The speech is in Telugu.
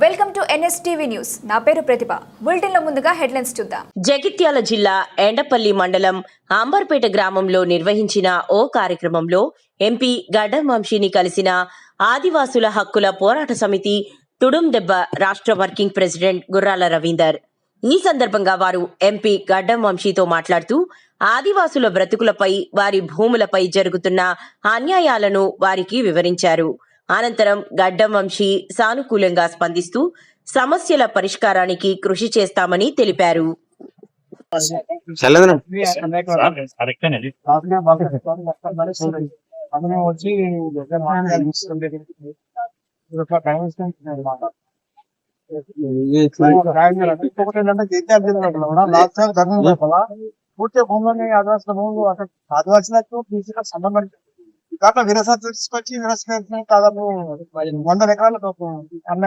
Welcome to NSTV news. నా పేరు ప్రతిభ. బులెటిన్లో ముందుగా హెడ్లైన్స్ చూద్దాం. జగిత్యాల జిల్లా ఎండపల్లి మండలం అంబర్పేట గ్రామంలో నిర్వహించిన ఓ కార్యక్రమంలో ఎంపీ గడ్డం వంశీని కలిసిన ఆదివాసుల హక్కుల పోరాట సమితి తుడుం దెబ్బ రాష్ట్ర వర్కింగ్ ప్రెసిడెంట్ గుర్రాల రవీందర్. ఈ సందర్భంగా వారు ఎంపీ గడ్డం వంశీతో మాట్లాడుతూ ఆదివాసుల బ్రతుకులపై, వారి భూములపై జరుగుతున్న అన్యాయాలను వారికి వివరించారు. అనంతరం గడ్డం వంశీ సానుకూలంగా స్పందిస్తూ సమస్యల పరిష్కారానికి కృషి చేస్తామని తెలిపారు. పూర్తి భూములని ఆదివాసుల భూములు ఆదివాసులకు సంబంధం కాక విరసత తీసుకొచ్చి విరసన దాదాపు 100 ఎకరాలకు అన్న